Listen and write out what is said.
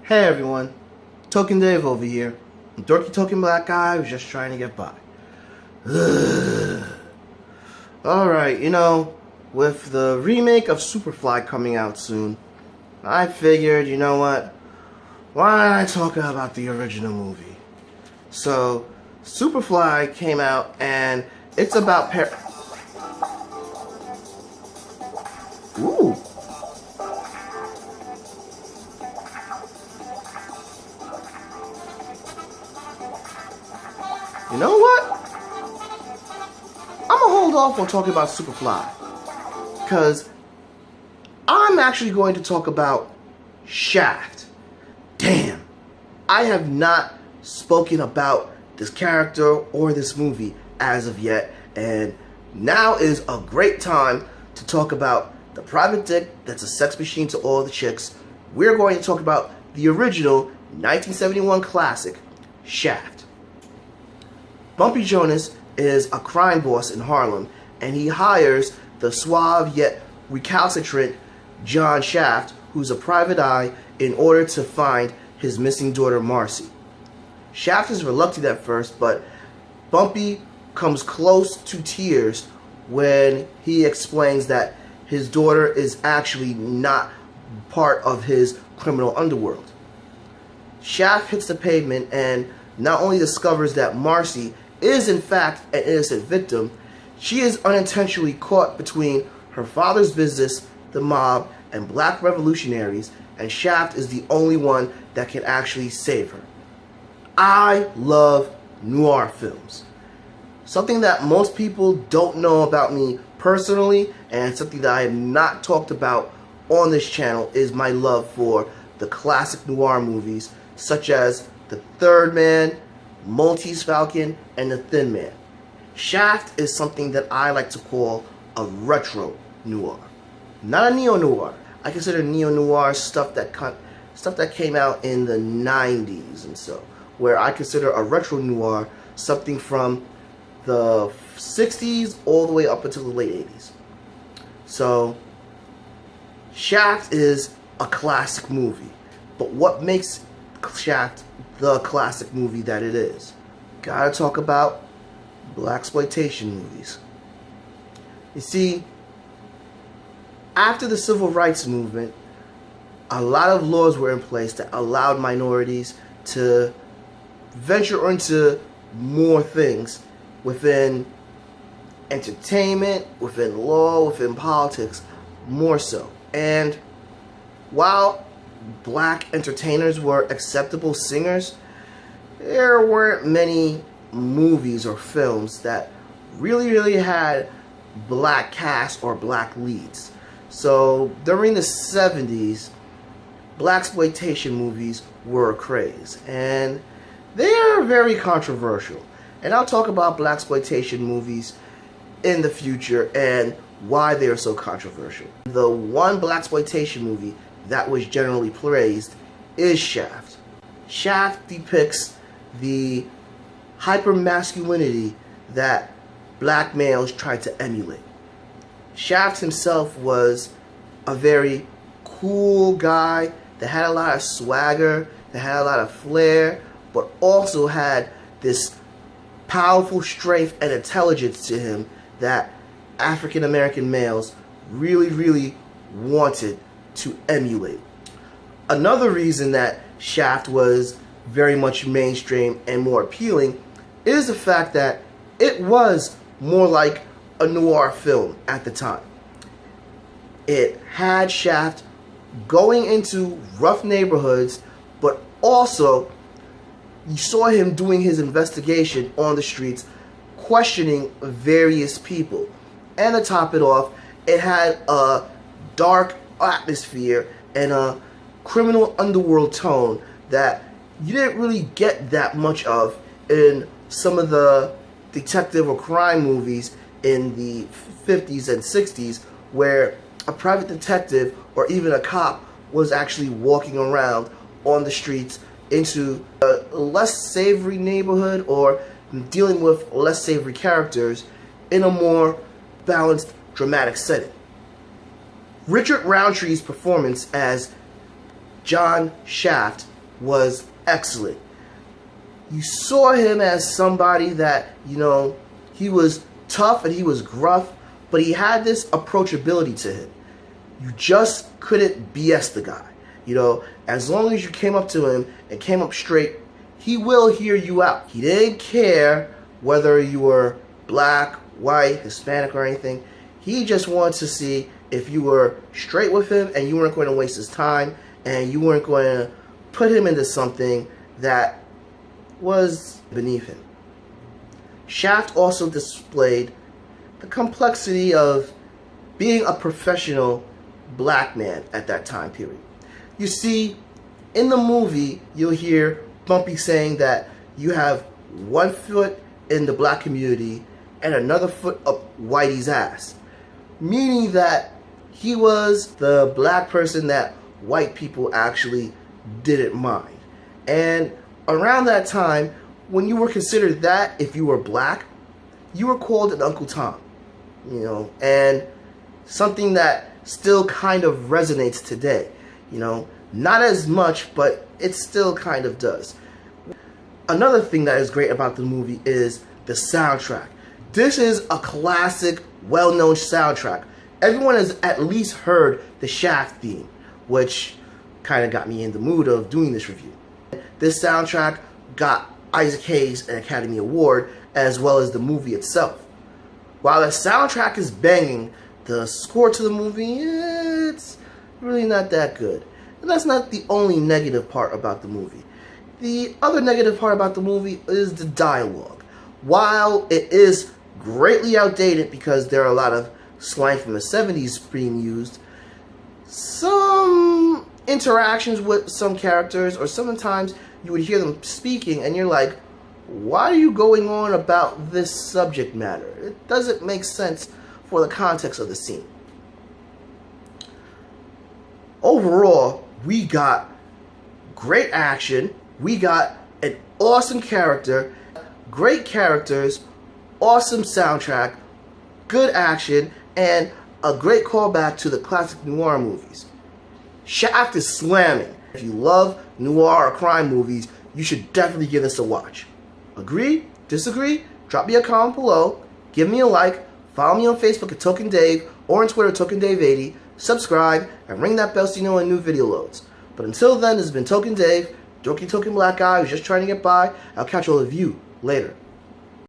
Hey everyone, Token Dave over here. Dorky token black guy who's just trying to get by. Alright, with the remake of Superfly coming out soon, I figured, you know what? Why don't I talk about the original movie? So, Superfly came out and it's about Ooh. You know what? I'm gonna hold off on talking about Superfly, because I'm actually going to talk about Shaft. Damn, I have not spoken about this character or this movie as of yet, and now is a great time to talk about the private dick that's a sex machine to all the chicks. We're going to talk about the original 1971 classic, Shaft. Bumpy Jonas is a crime boss in Harlem, and he hires the suave yet recalcitrant John Shaft, who's a private eye, in order to find his missing daughter Marcy. Shaft is reluctant at first, but Bumpy comes close to tears when he explains that his daughter is actually not part of his criminal underworld. Shaft hits the pavement and not only discovers that Marcy is in fact an innocent victim, she is unintentionally caught between her father's business, the mob, and black revolutionaries, and Shaft is the only one that can actually save her. I love noir films. Something that most people don't know about me personally, and something that I have not talked about on this channel, is my love for the classic noir movies such as The Third Man, Maltese Falcon, and The Thin Man. Shaft is something that I like to call a retro noir, not a neo-noir. I consider neo-noir stuff that came out in the 90s and so, where I consider a retro noir something from the 60s all the way up until the late 80s. So, Shaft is a classic movie, but what makes Shaft the classic movie that it is? Gotta talk about Blaxpolation movies. You see, after the civil rights movement, a lot of laws were in place that allowed minorities to venture into more things within entertainment, within law, within politics, more so. And while black entertainers were acceptable singers, there weren't many movies or films that really had black cast or black leads. So during the 70s, Blaxpolation movies were a craze, and they are very controversial. And I'll talk about Blaxpolation movies in the future and why they are so controversial. The one Blaxpolation movie that was generally praised is Shaft. Shaft depicts the hypermasculinity that black males tried to emulate. Shaft himself was a very cool guy that had a lot of swagger, that had a lot of flair, but also had this powerful strength and intelligence to him that African American males really wanted to emulate. Another reason that Shaft was very much mainstream and more appealing is the fact that it was more like a noir film at the time. It had Shaft going into rough neighborhoods, but also you saw him doing his investigation on the streets, questioning various people. And to top it off, it had a dark atmosphere and a criminal underworld tone that you didn't really get that much of in some of the detective or crime movies in the 50s and 60s, where a private detective or even a cop was actually walking around on the streets into a less savory neighborhood or dealing with less savory characters in a more balanced, dramatic setting. Richard Roundtree's performance as John Shaft was excellent. You saw him as somebody that, you know, he was tough and he was gruff, but he had this approachability to him. You just couldn't BS the guy. You know, as long as you came up to him and came up straight, he will hear you out. He didn't care whether you were black, white, Hispanic, or anything. He just wanted to see if you were straight with him and you weren't going to waste his time and you weren't going to put him into something that was beneath him. Shaft also displayed the complexity of being a professional black man at that time period. You see, in the movie, you'll hear Bumpy saying that you have one foot in the black community and another foot up Whitey's ass. Meaning that he was the black person that white people actually didn't mind. And around that time, when you were considered that, if you were black, you were called an Uncle Tom. You know, and something that still kind of resonates today. You know, not as much, but it still kind of does. Another thing that is great about the movie is the soundtrack. This is a classic, well-known soundtrack. Everyone has at least heard the Shaft theme, which kind of got me in the mood of doing this review. This soundtrack got Isaac Hayes an Academy Award, as well as the movie itself. While the soundtrack is banging, the score to the movie, it's really not that good. And that's not the only negative part about the movie. The other negative part about the movie is the dialogue. While it is greatly outdated because there are a lot of slang from the 70s being used, some interactions with some characters, or sometimes you would hear them speaking and you're like, why are you going on about this subject matter? It doesn't make sense for the context of the scene. Overall, we got great action, we got an awesome character, great characters, awesome soundtrack, good action, and a great callback to the classic noir movies. Shaft is slamming. If you love noir or crime movies, you should definitely give this a watch. Agree? Disagree? Drop me a comment below, give me a like, follow me on Facebook at Token Dave, or on Twitter Token Dave 80, subscribe, and ring that bell so you know when new video loads. But until then, this has been Token Dave, dorky token black guy who's just trying to get by. I'll catch all of you later.